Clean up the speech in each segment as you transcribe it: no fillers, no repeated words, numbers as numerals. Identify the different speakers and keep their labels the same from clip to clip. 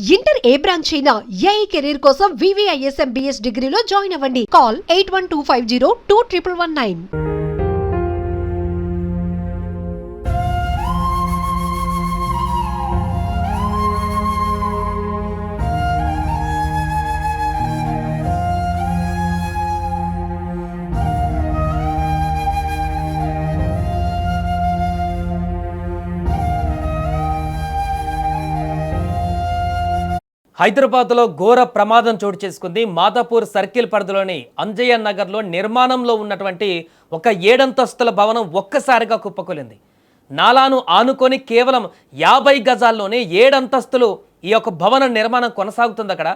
Speaker 1: Inter ఏ branch అయినా AI career కోసం VVIS MBS డిగ్రీలో జాయిన్ అవ్వండి. కాల్ 8125021119.
Speaker 2: హైదరాబాద్లో ఘోర ప్రమాదం చోటు చేసుకుంది. మాదాపూర్ సర్కిల్ పరిధిలోని అంజయ్య నగర్లో నిర్మాణంలో ఉన్నటువంటి ఒక 7 అంతస్తుల భవనం ఒక్కసారిగా కుప్పకూలింది. నాలాను ఆనుకొని కేవలం 50 గజాల్లోనే 7 అంతస్తులు ఈ యొక్క భవన నిర్మాణం కొనసాగుతుంది అక్కడ.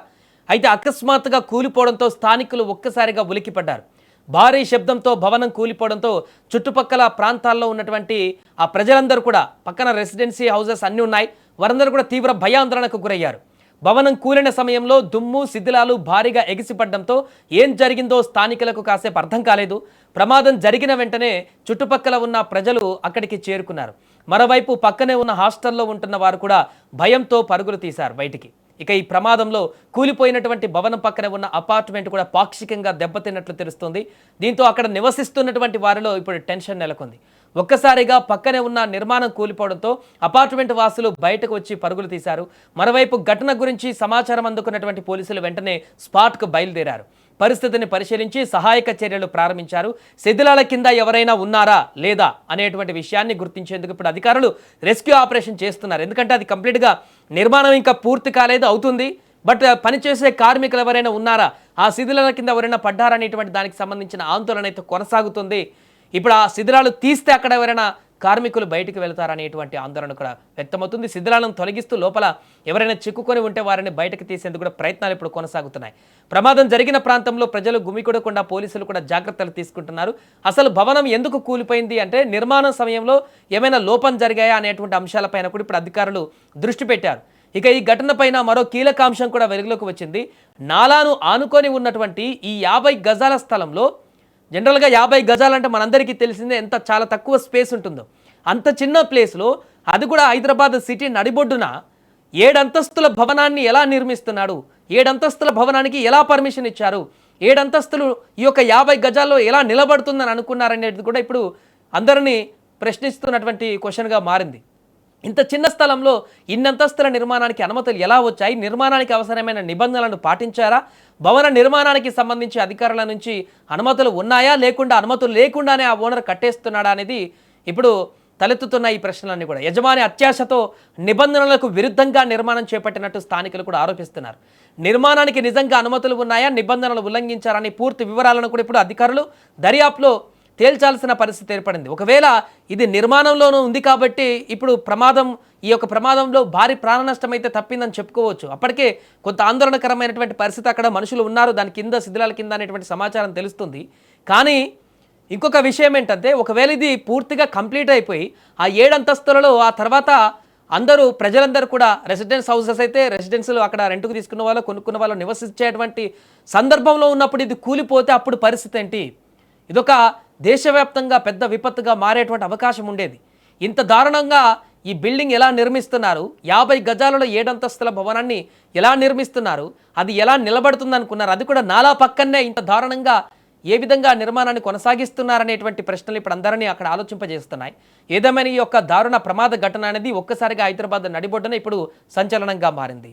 Speaker 2: అయితే అకస్మాత్తుగా కూలిపోవడంతో స్థానికులు ఒక్కసారిగా ఉలిక్కిపడ్డారు. భారీ శబ్దంతో భవనం కూలిపోవడంతో చుట్టుపక్కల ప్రాంతాల్లో ఉన్నటువంటి ఆ ప్రజలందరూ కూడా, పక్కన రెసిడెన్సీ హౌసెస్ అన్నీ ఉన్నాయి, వారందరూ కూడా తీవ్ర భయాందోళనకు గురయ్యారు. భవనం కూలిన సమయంలో దుమ్ము శిథిలాలు భారీగా ఎగిసిపడడంతో ఏం జరిగిందో స్థానికులకు కాసేపు అర్థం కాలేదు. ప్రమాదం జరిగిన వెంటనే చుట్టుపక్కల ఉన్న ప్రజలు అక్కడికి చేరుకున్నారు. మరోవైపు పక్కనే ఉన్న హాస్టల్లో ఉంటున్న వారు కూడా భయంతో పరుగులు తీశారు బయటికి. ఇక ఈ ప్రమాదంలో కూలిపోయినటువంటి భవనం పక్కనే ఉన్న అపార్ట్మెంట్ కూడా పాక్షికంగా దెబ్బతిన్నట్లు తెలుస్తుంది. దీంతో అక్కడ నివసిస్తున్నటువంటి వారిలో ఇప్పుడు టెన్షన్ నెలకొంది. ఒక్కసారిగా పక్కనే ఉన్న నిర్మాణం కూలిపోవడంతో అపార్ట్మెంట్ వాసులు బయటకు వచ్చి పరుగులు తీశారు. మరోవైపు ఘటన గురించి సమాచారం అందుకున్నటువంటి పోలీసులు వెంటనే స్పాట్కు బయలుదేరారు. పరిస్థితిని పరిశీలించి సహాయక చర్యలు ప్రారంభించారు. శిథిలాల కింద ఎవరైనా ఉన్నారా లేదా అనేటువంటి విషయాన్ని గుర్తించేందుకు ఇప్పుడు అధికారులు రెస్క్యూ ఆపరేషన్ చేస్తున్నారు. ఎందుకంటే అది కంప్లీట్గా నిర్మాణం ఇంకా పూర్తి కాలేదు, అవుతుంది. బట్ పనిచేసే కార్మికులు ఎవరైనా ఉన్నారా, ఆ శిథిలాల కింద ఎవరైనా పడ్డారనేటువంటి దానికి సంబంధించిన ఆందోళన అయితే కొనసాగుతుంది. ఇప్పుడు ఆ శిథిలాలు తీస్తే అక్కడ ఎవరైనా కార్మికులు బయటికి వెళ్తారనేటువంటి ఆందోళన కూడా వ్యక్తమవుతుంది. శిథిలాలను తొలగిస్తూ లోపల ఎవరైనా చిక్కుకొని ఉంటే వారిని బయటకు తీసేందుకు కూడా ప్రయత్నాలు ఇప్పుడు కొనసాగుతున్నాయి. ప్రమాదం జరిగిన ప్రాంతంలో ప్రజలు గుమికూడకుండా పోలీసులు కూడా జాగ్రత్తలు తీసుకుంటున్నారు. అసలు భవనం ఎందుకు కూలిపోయింది అంటే నిర్మాణం సమయంలో ఏమైనా లోపం జరిగాయా అనేటువంటి అంశాలపైన కూడా ఇప్పుడు అధికారులు దృష్టి పెట్టారు. ఇక ఈ ఘటన పైన మరో కీలక అంశం కూడా వెలుగులోకి వచ్చింది. నాలాను ఆనుకొని ఉన్నటువంటి ఈ 50 గజాల స్థలంలో, జనరల్గా 50 గజాలంటే మనందరికీ తెలిసిందే ఎంత చాలా తక్కువ స్పేస్ ఉంటుందో. అంత చిన్న ప్లేస్లో, అది కూడా హైదరాబాద్ సిటీ నడిబొడ్డున 7 అంతస్తుల భవనాన్ని ఎలా నిర్మిస్తున్నాడు, 7 అంతస్తుల భవనానికి ఎలా పర్మిషన్ ఇచ్చారు, 7 అంతస్తులు ఈ యొక్క 50 గజాల్లో ఎలా నిలబడుతుందని అనుకున్నారనేది కూడా ఇప్పుడు అందరినీ ప్రశ్నిస్తున్నటువంటి క్వశ్చన్గా మారింది. ఇంత చిన్న స్థలంలో ఇన్నంతస్తుల నిర్మాణానికి అనుమతులు ఎలా వచ్చాయి, నిర్మాణానికి అవసరమైన నిబంధనలను పాటించారా, భవన నిర్మాణానికి సంబంధించి అధికారుల నుంచి అనుమతులు ఉన్నాయా లేకుండా అనుమతులు లేకుండానే ఆ ఓనర్ కట్టేస్తున్నాడా అనేది ఇప్పుడు తలెత్తుతున్న ఈ ప్రశ్నలన్నీ కూడా. యజమాని అత్యాశతో నిబంధనలకు విరుద్ధంగా నిర్మాణం చేపట్టినట్టు స్థానికులు కూడా ఆరోపిస్తున్నారు. నిర్మాణానికి నిజంగా అనుమతులు ఉన్నాయా, నిబంధనలు ఉల్లంఘించారని పూర్తి వివరాలను కూడా ఇప్పుడు అధికారులు దర్యాప్తులో తేల్చాల్సిన పరిస్థితి ఏర్పడింది. ఒకవేళ ఇది నిర్మాణంలోనూ ఉంది కాబట్టి ఇప్పుడు ఈ యొక్క ప్రమాదంలో భారీ ప్రాణ నష్టం అయితే తప్పిందని చెప్పుకోవచ్చు. అప్పటికే కొంత ఆందోళనకరమైనటువంటి పరిస్థితి, అక్కడ మనుషులు ఉన్నారు, దాని కింద శిథిలాల కింద అనేటువంటి సమాచారం తెలుస్తుంది. కానీ ఇంకొక విషయం ఏంటంటే, ఒకవేళ ఇది పూర్తిగా కంప్లీట్ అయిపోయి ఆ 7 అంతస్తులలో ఆ తర్వాత ప్రజలందరూ కూడా రెసిడెన్స్ హౌసెస్ అయితే రెసిడెన్స్లు అక్కడ రెంట్కు తీసుకున్న వాళ్ళు, కొనుక్కున్న వాళ్ళు నివసించేటువంటి సందర్భంలో ఉన్నప్పుడు ఇది కూలిపోతే అప్పుడు పరిస్థితి ఏంటి? ఇదొక దేశవ్యాప్తంగా పెద్ద విపత్తుగా మారేటువంటి అవకాశం ఉండేది. ఇంత దారుణంగా ఈ బిల్డింగ్ ఎలా నిర్మిస్తున్నారు, 50 గజాలలో 7 అంతస్తుల భవనాన్ని ఎలా నిర్మిస్తున్నారు, అది ఎలా నిలబడుతుంది అనుకున్నారు, అది కూడా నాలా పక్కనే ఇంత దారుణంగా ఏ విధంగా నిర్మాణాన్ని కొనసాగిస్తున్నారనేటువంటి ప్రశ్నలు ఇప్పుడు అందరినీ అక్కడ ఆలోచింపజేస్తున్నాయి. ఏదేమైనా ఈ యొక్క దారుణ ప్రమాద ఘటన అనేది ఒక్కసారిగా హైదరాబాద్ నడిబొడ్డున ఇప్పుడు సంచలనంగా మారింది.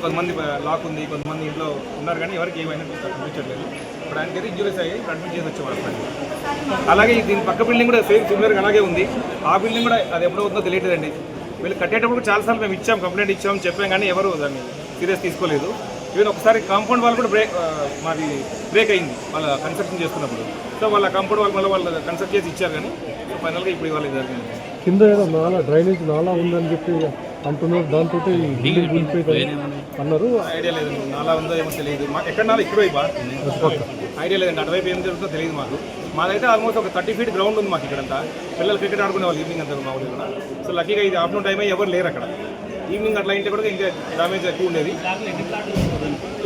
Speaker 3: కొంతమంది లాక్ ఉంది, కొంతమంది ఇంట్లో ఉన్నారు, కానీ ఎవరికి ఏమైనా చూపించట్లేదు. ఇప్పుడు ఆయనకైతే ఇంజురీస్ అయ్యి అడ్మిట్ చేసి వచ్చేవాళ్ళు. అలాగే దీని పక్క బిల్డింగ్ కూడా సేమ్ సిమిలర్గా అలాగే ఉంది. ఆ బిల్డింగ్ కూడా అది ఎప్పుడో ఉందో తెలియట్లేదండి. వీళ్ళు కట్టేటప్పుడు చాలాసార్లు మేము కంప్లైంట్ ఇచ్చాం, చెప్పాం, కానీ ఎవరు దాన్ని సీరియస్ తీసుకోలేదు. ఈవెన్ ఒకసారి కాంపౌండ్ వాళ్ళు కూడా బ్రేక్ అయింది వాళ్ళ కన్స్ట్రక్షన్ చేసుకున్నప్పుడు. సో వాళ్ళ కాంపౌండ్ వాళ్ళు వాళ్ళు కన్స్ట్రక్ట్ చేసి ఇచ్చారు, కానీ ఫైనల్గా ఇప్పుడు ఇవాళ జరిగింది.
Speaker 4: కింద ఏదో నాలా డ్రైనేజ్ నాలా ఉందని చెప్పి అంటున్నారు, దాంతో అన్నారు.
Speaker 3: ఐడియా లేదు, నాలా ఉందో ఏమో తెలియదు మాకు. ఎక్కడ నాలా ఇటువైపు ఐడియా లేదండి, అటువైపు ఏం జరుగుతుందో తెలియదు మాకు. మాదైతే ఆల్మోస్ట్ ఒక 30 feet గ్రౌండ్ ఉంది మాకు ఇక్కడంతా. పిల్లలు క్రికెట్ ఆడుకునే వాళ్ళు ఈవినింగ్ అంతా మా ఊళ్ళో. సో లక్కీగా ఇది ఆఫ్టర్నూన్ టైం ఎవరు లేరు అక్కడ. ఈవినింగ్ అట్లా ఇంటే కూడా ఇంకా డ్యామేజ్ ఎక్కువ ఉండేది.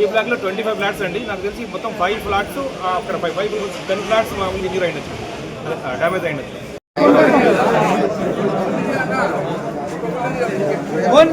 Speaker 3: ఈ బ్లాక్లో 25 ఫ్లాట్స్ అండి. నాకు తెలిసి మొత్తం 5 ఫ్లాట్స్ అక్కడ 10 ఫ్లాట్స్ మామూలుగా ఇంజూర్ అయ్యొచ్చు, డ్యామేజ్ అయ్యొచ్చు.
Speaker 5: One.